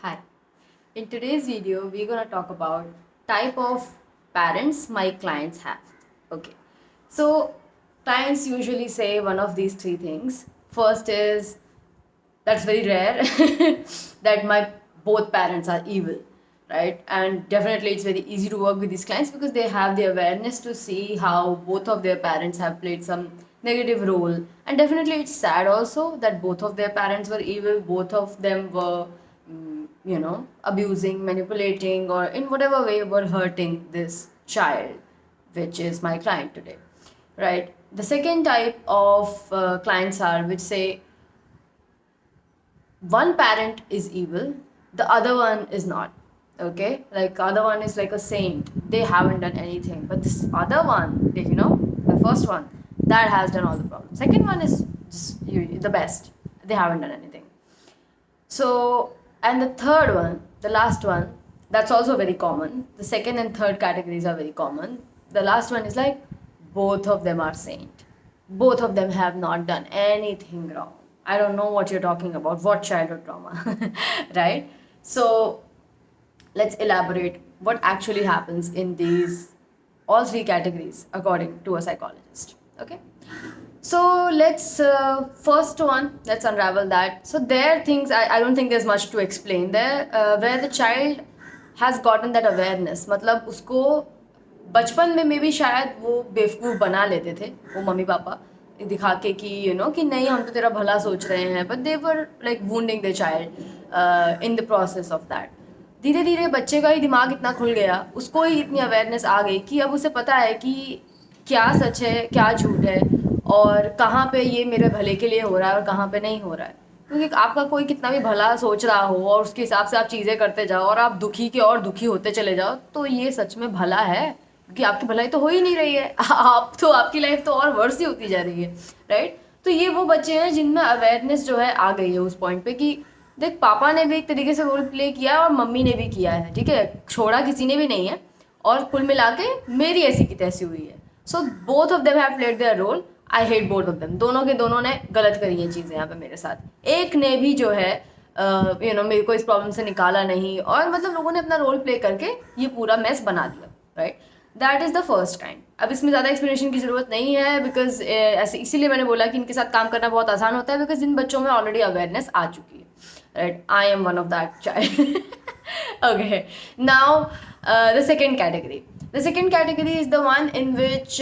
Hi. In today's video, we're gonna talk about type of parents my clients have. Okay. So clients usually say one of these three things. First is that's very rare that my both parents are evil, right? And definitely it's very easy to work with these clients because they have the awareness to see how both of their parents have played some negative role. And definitely it's sad also that both of their parents were evil, both of them were abusing, manipulating, or in whatever way were hurting this child, which is my client today, right? The second type of clients are which say one parent is evil, the other one is not. Okay, like other one is like a saint, they haven't done anything, but this other one, the first one, that has done all the problems. Second one is just the best, they haven't done anything. So, and the third one, the last one, that's also very common. The second and third categories are very common. The last one is like both of them are saint. Both of them have not done anything wrong. I don't know what you're talking about. What childhood trauma, right? So, let's elaborate what actually happens in these all three categories according to a psychologist. Okay, so let's unravel that. So there things I don't think there's much to explain there, where the child has gotten that awareness. मतलब उसको बचपन में भी शायद वो बेवकूफ़ बना लेते थे वो मम्मी पापा, दिखा के कि कि नहीं हम तो तेरा भला सोच रहे हैं, but they were like wounding the child in the process of that. धीरे धीरे बच्चे का ही दिमाग इतना खुल गया, उसको ही इतनी अवेयरनेस आ गई कि अब उसे पता है कि क्या सच है क्या झूठ है, और कहाँ पे ये मेरे भले के लिए हो रहा है और कहाँ पे नहीं हो रहा है. क्योंकि आपका कोई कितना भी भला सोच रहा हो और उसके हिसाब से आप चीज़ें करते जाओ और आप दुखी के और दुखी होते चले जाओ, तो ये सच में भला है? क्योंकि आपकी भलाई तो हो ही नहीं रही है. आप तो आपकी लाइफ तो और वर्स ही होती जा रही है, राइट? तो ये वो बच्चे हैं जिनमें अवेयरनेस जो है आ गई है उस पॉइंट पे कि देख पापा ने भी एक तरीके से रोल प्ले किया और मम्मी ने भी किया है, ठीक है, छोड़ा किसी ने भी नहीं है, और कुल मिला के मेरी ऐसी की तैसी हुई है. So both of them have played their role. I hate both of them. दोनों के दोनों ने गलत करी हैं चीज़ें यहाँ पे मेरे साथ. एक ने भी जो है मेरे को इस प्रॉब्लम से निकाला नहीं, और मतलब लोगों ने अपना रोल प्ले करके ये पूरा मेस बना दिया, right? That is the first kind. अब इसमें ज़्यादा एक्सप्लेनेशन की ज़रूरत नहीं है बिकॉज ऐसे इसीलिए मैंने बोला कि इनके साथ काम करना बहुत आसान होता है बिकॉज इन बच्चों में ऑलरेडी अवेयरनेस आ चुकी है, right? I am one of that child. Okay, now the second category. The second category is the one in which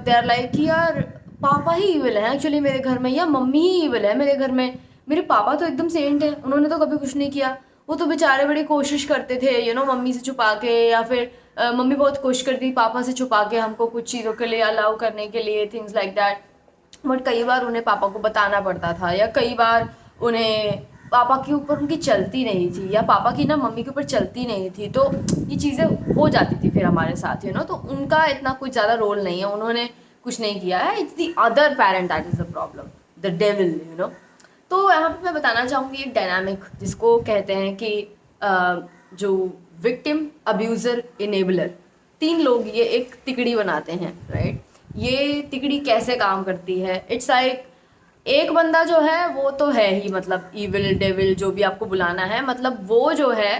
they are like कि यार पापा ही evil है एक्चुअली मेरे घर में, या मम्मी ही evil है मेरे घर में. मेरे पापा तो एकदम सेंट है, उन्होंने तो कभी कुछ नहीं किया. वो तो बेचारे बड़ी कोशिश करते थे मम्मी से छुपा के, या फिर मम्मी बहुत कोशिश करती पापा से छुपा के हमको कुछ चीज़ों के लिए अलाउ करने के लिए, थिंग्स लाइक दैट. बट कई बार उन्हें पापा को बताना पड़ता था, या कई बार उन्हें पापा के ऊपर उनकी चलती नहीं थी, या पापा की ना मम्मी के ऊपर चलती नहीं थी, तो ये चीज़ें हो जाती थी फिर हमारे साथ तो उनका इतना कुछ ज़्यादा रोल नहीं है, उन्होंने कुछ नहीं किया है. It's the other parent that is the problem, the devil. तो यहाँ पे मैं बताना चाहूँगी एक डायनामिक जिसको कहते हैं कि जो विक्टिम, अब्यूज़र, इनेबलर, तीन लोग ये एक तिकड़ी बनाते हैं, राइट? ये तिकड़ी कैसे काम करती है? इट्स लाइक एक बंदा जो है वो तो है ही, मतलब इविल, डेविल, जो भी आपको बुलाना है, मतलब वो जो है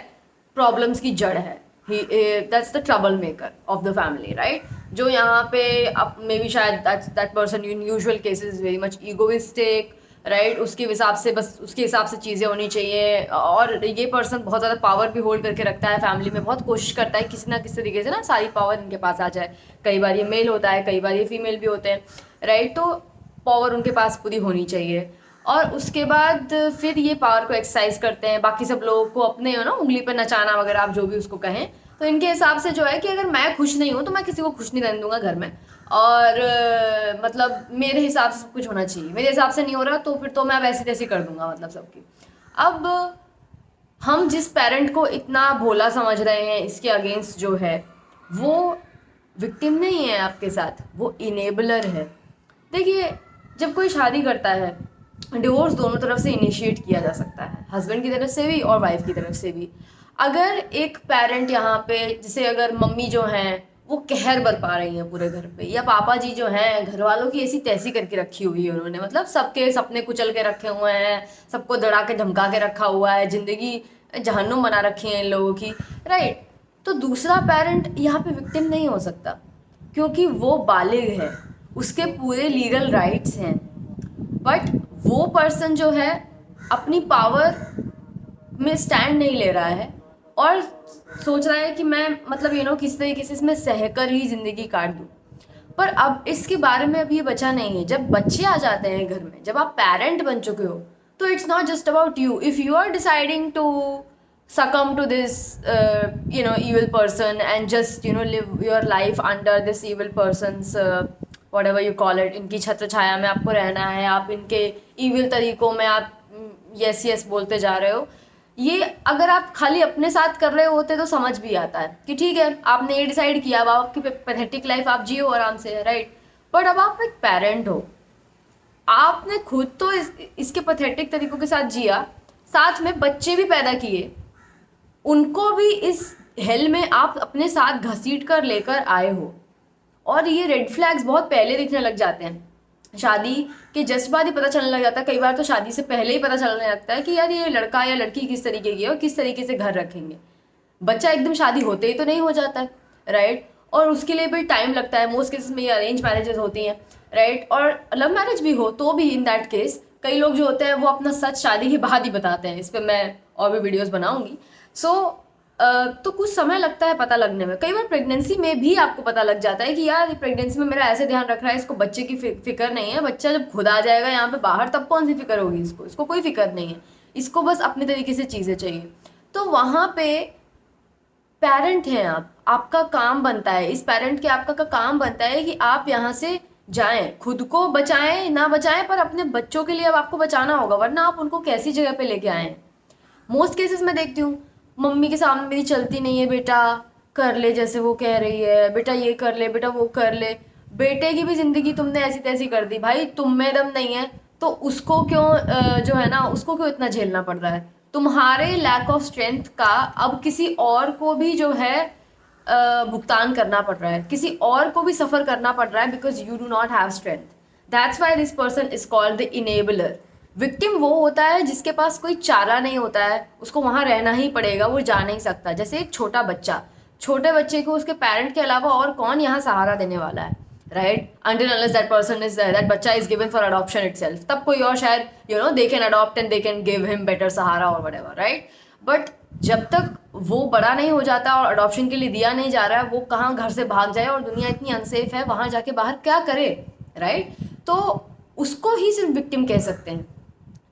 प्रॉब्लम्स की जड़ है. That's the trouble maker of the family, right? जो यहाँ पे अब मे बी शायद that person in usual cases very much egoistic, right? उसके हिसाब से बस उसके हिसाब से चीज़ें होनी चाहिए, और ये पर्सन बहुत ज़्यादा पावर भी होल्ड करके रखता है फैमिली में, बहुत कोशिश करता है किसी ना किसी तरीके से ना सारी पावर इनके पास आ जाए. कई बार ये मेल होता है, कई बार ये फीमेल भी होते हैं, राइट? तो पावर उनके पास पूरी होनी चाहिए, और उसके बाद फिर ये पावर को एक्सरसाइज करते हैं बाकी सब लोगों को अपने उंगली पर नचाना वगैरह, आप जो भी उसको कहें. तो इनके हिसाब से जो है कि अगर मैं खुश नहीं हूँ तो मैं किसी को खुश नहीं रहने दूंगा घर में, और मतलब मेरे हिसाब से सब कुछ होना चाहिए, मेरे हिसाब से नहीं हो रहा तो फिर तो मैं वैसी तैसी कर दूंगा, मतलब सबकी. अब हम जिस पेरेंट को इतना भोला समझ रहे हैं इसके अगेंस्ट जो है, वो विक्टिम नहीं है आपके साथ, वो इनेबलर है. देखिए, जब कोई शादी करता है, डिवोर्स दोनों तरफ से इनिशिएट किया जा सकता है, हस्बैंड की तरफ से भी और वाइफ की तरफ से भी. अगर एक पेरेंट यहाँ पे, जैसे अगर मम्मी जो हैं वो कहर बरपा रही हैं पूरे घर पे, या पापा जी जो हैं घर वालों की ऐसी तैसी करके रखी हुई है उन्होंने, मतलब सबके सपने कुचल के रखे हुए हैं, सबको दड़ा के धमका के रखा हुआ है, ज़िंदगी जहन्नुम बना रखी है इन लोगों की, राइट। तो दूसरा पेरेंट यहाँ पे विक्टिम नहीं हो सकता, क्योंकि वो बालिग है, उसके पूरे लीगल राइट्स हैं। बट वो पर्सन जो है अपनी पावर में स्टैंड नहीं ले रहा है और सोच रहा है कि मैं मतलब किसी तरीके से इसमें सहकर ही ज़िंदगी काट दूँ। पर अब इसके बारे में अब ये बचा नहीं है। जब बच्चे आ जाते हैं घर में, जब आप पेरेंट बन चुके हो, तो it's not just about you. If you are deciding to succumb to this evil person and just live your life under this evil person's whatever you call it, इनकी छत्र छाया में आपको रहना है, आप इनके evil तरीकों में आप यस यस बोलते जा रहे हो, ये अगर आप खाली अपने साथ कर रहे होते तो समझ भी आता है कि ठीक है, आपने ये डिसाइड किया, अब आपकी पैथेटिक लाइफ आप जियो आराम से, राइट। बट अब आप एक पेरेंट हो, आपने खुद तो इसके पैथेटिक तरीकों के साथ जिया, साथ में बच्चे भी पैदा किए, उनको भी इस हेल में आप अपने साथ घसीट कर लेकर आए हो। और ये रेड फ्लैग्स बहुत पहले दिखने लग जाते हैं, शादी के जस्ट बाद ही पता चलने लग जाता है, कई बार तो शादी से पहले ही पता चलने लगता है कि यार ये लड़का या लड़की किस तरीके की है और किस तरीके से घर रखेंगे। बच्चा एकदम शादी होते ही तो नहीं हो जाता है, राइट। और उसके लिए भी टाइम लगता है। मोस्ट केसेस में ये अरेंज मैरिजेस होती हैं, राइट। और लव मैरिज भी हो तो भी इन दैट केस कई लोग जो होते हैं वो अपना सच शादी के बाद ही बताते हैं। इस पर मैं और भी वीडियोस बनाऊंगी। तो कुछ समय लगता है पता लगने में। कई बार प्रेगनेंसी में भी आपको पता लग जाता है कि यार प्रेगनेंसी में मेरा ऐसे ध्यान रख रहा है, इसको बच्चे की फिक्र नहीं है। बच्चा जब खुद आ जाएगा यहाँ पे बाहर, तब कौन सी फिक्र होगी इसको कोई फिक्र नहीं है, इसको बस अपने तरीके से चीज़ें चाहिए। तो वहाँ पे पेरेंट हैं आप, आपका काम बनता है, इस पेरेंट के आपका काम बनता है कि आप यहाँ से जाएं, खुद को बचाएं ना बचाएं, पर अपने बच्चों के लिए अब आपको बचाना होगा, वरना आप उनको कैसी जगह पे लेके आए। मोस्ट केसेस में देखती हूँ, मम्मी के सामने मेरी चलती नहीं है, बेटा कर ले जैसे वो कह रही है, बेटा ये कर ले, बेटा वो कर ले। बेटे की भी ज़िंदगी तुमने ऐसी तैसी कर दी। भाई तुम में दम नहीं है तो उसको क्यों जो है ना, उसको क्यों इतना झेलना पड़ रहा है? तुम्हारे लैक ऑफ स्ट्रेंथ का अब किसी और को भी जो है भुगतान करना पड़ रहा है, किसी और को भी सफ़र करना पड़ रहा है, because you do not have strength. That's why this person is called the enabler. Victim वो होता है जिसके पास कोई चारा नहीं होता है, उसको वहाँ रहना ही पड़ेगा, वो जा नहीं सकता। जैसे एक छोटा बच्चा, छोटे बच्चे को उसके पेरेंट के अलावा और कौन यहाँ सहारा देने वाला है, right. until unless that person is that बच्चा is given for adoption itself, तब कोई और शायद they can adopt and they can give him better सहारा और whatever, right। बट जब तक वो बड़ा नहीं हो जाता और अडॉप्शन के लिए दिया नहीं जा रहा है, वो कहाँ घर से भाग जाए, और दुनिया इतनी अनसेफ है, वहाँ जाके बाहर क्या करे, राइट। तो उसको ही सिर्फ विक्टिम कह सकते हैं।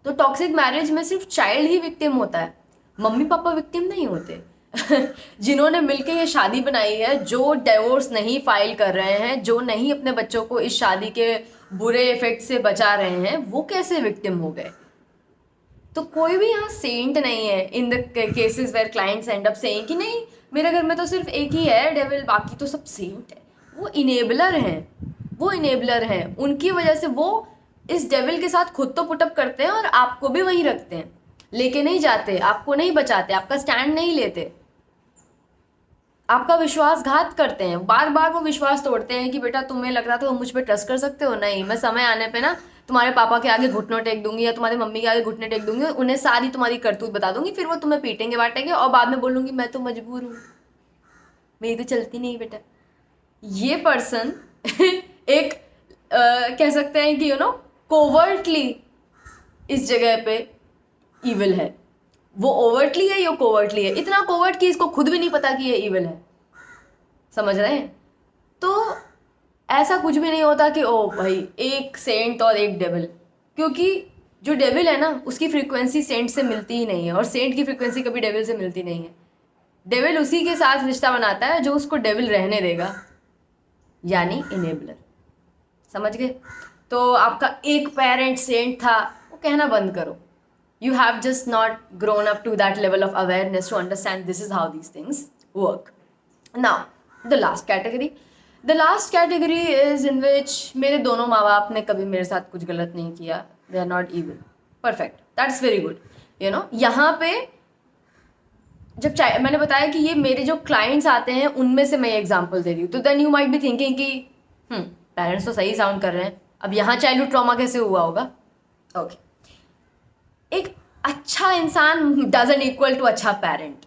तो टॉक्सिक मैरिज में सिर्फ चाइल्ड ही विक्टिम होता है, मम्मी पापा विक्टिम नहीं होते। जिन्होंने मिलके ये शादी बनाई है, जो डिवोर्स नहीं फाइल कर रहे हैं, जो नहीं अपने बच्चों को इस शादी के बुरे इफेक्ट से बचा रहे हैं, वो कैसे विक्टिम हो गए? तो कोई भी यहाँ सेंट नहीं है in the cases where clients end up saying कि नहीं मेरे घर में तो सिर्फ एक ही है डेविल, बाकी तो सब सेंट है। वो इनेबलर हैं, वो इनेबलर हैं। उनकी वजह से वो इस डेविल के साथ खुद तो पुटअप करते हैं और आपको भी वहीं रखते हैं, लेके नहीं जाते, आपको नहीं बचाते, आपका स्टैंड नहीं लेते, आपका विश्वासघात करते हैं। बार बार वो विश्वास तोड़ते हैं कि बेटा तुम्हें लग रहा था तुम मुझ पर ट्रस्ट कर सकते हो, नहीं, मैं समय आने पे ना तुम्हारे पापा के आगे घुटनों टेक दूंगी या तुम्हारी मम्मी के आगे घुटने टेक दूंगी, उन्हें सारी तुम्हारी करतूत बता दूंगी, फिर वो तुम्हें पीटेंगे बांटेंगे और बाद में बोलूंगी मैं तो मजबूर हूँ, मेरी तो चलती नहीं बेटा। ये पर्सन एक कह सकते हैं कि कोवर्टली इस जगह पे इविल है। वो ओवर्टली है या कोवर्टली है, इतना कोवर्ट कि इसको खुद भी नहीं पता कि ये इविल है, समझ रहे हैं? तो ऐसा कुछ भी नहीं होता कि ओ भाई एक सेंट और एक डेविल, क्योंकि जो डेविल है ना उसकी फ्रीक्वेंसी सेंट से मिलती ही नहीं है, और सेंट की फ्रीक्वेंसी कभी डेविल से मिलती नहीं है। डेविल उसी के साथ रिश्ता बनाता है जो उसको डेविल रहने देगा, यानी इनेबलर। समझ गए? तो आपका एक पेरेंट सेंट था, वो कहना बंद करो। You have just not grown up to that level of awareness to understand this is how these things work. Now, the last category. The last category is in which मेरे दोनों माँ बाप ने कभी मेरे साथ कुछ गलत नहीं किया. They are not evil. Perfect. That's very good. यहाँ पे जब मैंने बताया कि ये मेरे जो क्लाइंट्स आते हैं उनमें से मैं एग्जाम्पल दे रही हूँ, तो then you might be thinking कि पेरेंट्स तो सही साउंड कर रहे हैं, अब यहाँ चाइल्डहुड ट्रॉमा कैसे हुआ होगा? ओके। एक अच्छा इंसान डजंट इक्वल टू अच्छा पेरेंट,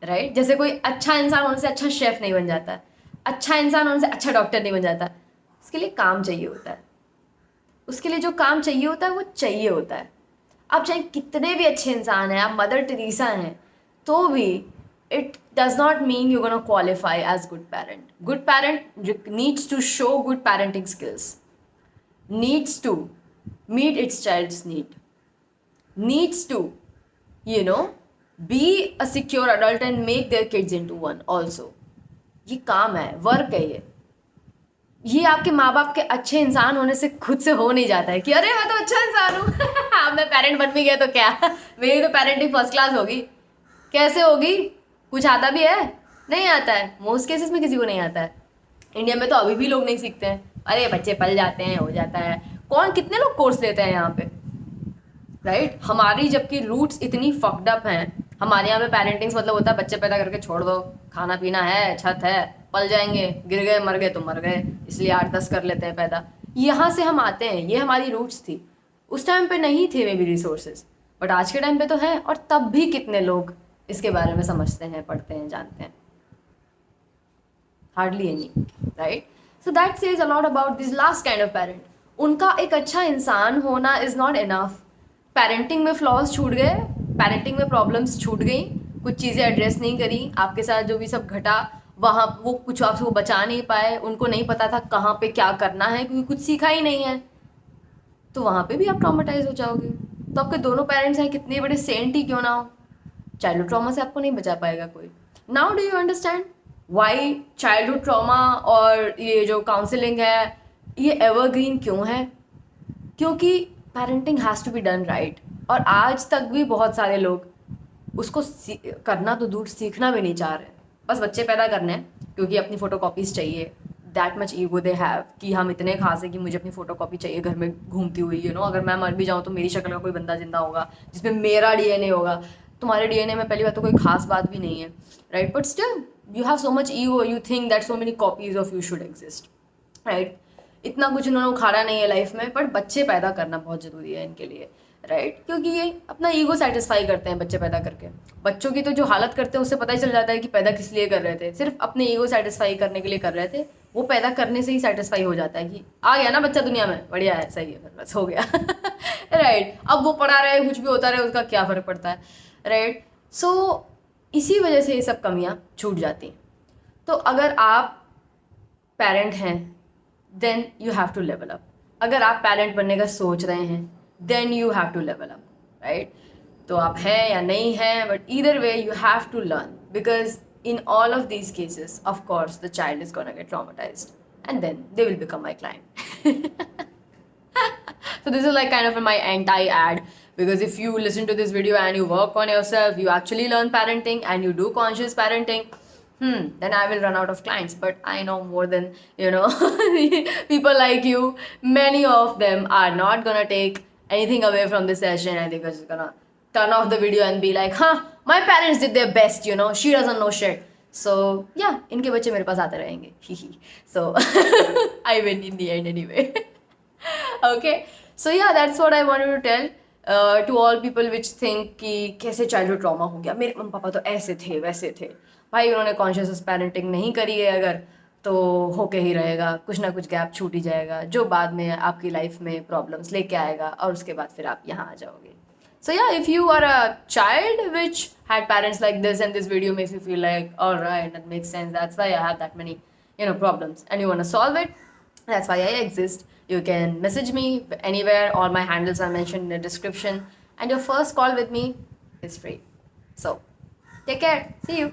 राइट? जैसे कोई अच्छा इंसान होने से अच्छा शेफ नहीं बन जाता, अच्छा इंसान होने से अच्छा डॉक्टर नहीं बन जाता। उसके लिए काम चाहिए होता है, उसके लिए जो काम चाहिए होता है वो चाहिए होता है। आप चाहे कितने भी अच्छे इंसान हैं, आप मदर टेरेसा हैं, तो भी it does not mean you gonna qualify as good parent. Good parent needs to show good parenting skills, needs to meet its child's needs to, you know, be a secure adult and make their kids into one also. ये काम है, work है ये आपके माँ बाप के अच्छे इंसान होने से खुद से हो नहीं जाता है कि अरे मैं तो अच्छा इंसान हूँ अब मैं पेरेंट बन भी गया तो क्या मेरी तो पेरेंटिंग फर्स्ट क्लास होगी। कैसे होगी? कुछ आता भी है? नहीं आता है, मोस्ट केसेस में किसी को नहीं आता है। इंडिया में तो अभी भी लोग नहीं सीखते हैं, अरे बच्चे पल जाते हैं, हो जाता है। कौन, कितने लोग कोर्स लेते हैं यहाँ पे, राइट? हमारी जबकि रूट्स इतनी फक्ड अप हैं, हमारे यहाँ पे पेरेंटिंग्स मतलब होता है बच्चे पैदा करके छोड़ दो, खाना पीना है, छत है, पल जाएंगे, गिर गए मर गए तो मर गए, इसलिए 8-10 कर लेते हैं पैदा। यहाँ से हम आते हैं, ये हमारी रूट्स थी। उस टाइम पे नहीं थे मे बी रिसोर्सेज, बट आज के टाइम पे तो है, और तब भी कितने लोग इसके बारे में समझते हैं, पढ़ते हैं, जानते हैं? Hardly any, right? So that says a lot about this last kind of parent. उनका एक अच्छा इंसान होना इज नॉट इनफ। पेरेंटिंग में फ्लॉज छूट गए, पेरेंटिंग में प्रॉब्लम्स छूट गई, कुछ चीज़ें एड्रेस नहीं करी, आपके साथ जो भी सब घटा वहाँ वो कुछ आपको बचा नहीं पाए, उनको नहीं पता था कहाँ पे क्या करना है क्योंकि कुछ सीखा ही नहीं है, तो वहाँ पे भी आप ट्रॉमेटाइज हो जाओगे। तो आपके दोनों पेरेंट्स हैं कितने बड़े सेंट ही क्यों ना हो, चाइल्डहुड ट्रॉमा से आपको नहीं बचा पाएगा कोई। Now do you understand why childhood trauma और ये जो काउंसलिंग है ये एवरग्रीन क्यों है? क्योंकि parenting has to be done right, और आज तक भी बहुत सारे लोग उसको करना तो दूर सीखना भी नहीं चाह रहे, बस बच्चे पैदा करने हैं क्योंकि अपनी फ़ोटो कॉपीज़ चाहिए। That much ego they have कि हम इतने खास है कि मुझे अपनी फ़ोटो कॉपी चाहिए घर में घूमती हुई, यू नो, अगर मैं मर भी जाऊँ तो मेरी शक्ल का कोई बंदा जिंदा होगा जिसमें मेरा डीएनए होगा। तुम्हारे डीएनए में पहली बात तो कोई खास बात भी नहीं है, right? But still you have so much ego, you think that so many copies of you should exist, right? इतना कुछ उन्होंने उखाड़ा नहीं है लाइफ में, बट बच्चे पैदा करना बहुत ज़रूरी है इनके लिए, राइट? क्योंकि ये अपना ईगो सेटिस्फाई करते हैं बच्चे पैदा करके। बच्चों की तो जो हालत करते हैं उससे पता ही चल जाता है कि पैदा किस लिए कर रहे थे, सिर्फ अपने ईगो सेटिस्फाई करने के लिए कर रहे थे। वो पैदा करने से ही सेटिस्फाई हो जाता है कि आ गया ना बच्चा दुनिया में, बढ़िया है, सही है, फिर बस हो गया राइट? अब वो पढ़ा रहे, कुछ भी होता रहे, उसका क्या फ़र्क पड़ता है, राइट? सो इसी वजह से ये सब कमियाँ छूट जाती हैं। तो अगर आप पेरेंट हैं then you have to level up. अगर आप पेरेंट बनने का सोच रहे हैं then you have to level up, right? तो आप हैं या नहीं हैं, but either way you have to learn, because in all of these cases, of course, the child is gonna get traumatized and then they will become my client. So this is like kind of my anti-ad, because if you listen to this video and you work on yourself, you actually learn parenting and you do conscious parenting, then I will run out of clients. But I know more than, you know, people like you. Many of them are not gonna take anything away from this session, and they're just gonna turn off the video and be like, huh, my parents did their best, you know, she doesn't know shit. So yeah, इनके बच्चे मेरे पास आते रहेंगे, so I win in the end anyway. Okay, so yeah, that's what I wanted to tell to all people which think कि कैसे childhood trauma हो गया, मेरे मम्मी पापा तो ऐसे थे वैसे थे। भाई उन्होंने कॉन्शियस पेरेंटिंग नहीं करी है अगर, तो होके ही रहेगा, कुछ ना कुछ गैप छूट ही जाएगा जो बाद में आपकी लाइफ में प्रॉब्लम्स लेके आएगा, और उसके बाद फिर आप यहाँ आ जाओगे। So yeah, if you are a child which had parents like this and this video makes you feel like, all right, that makes sense, that's why I have that many, you know, problems, and you want to solve it, that's why I exist. You can message me anywhere, all my handles are mentioned in the description, and your first call with me is free. So take care, see you.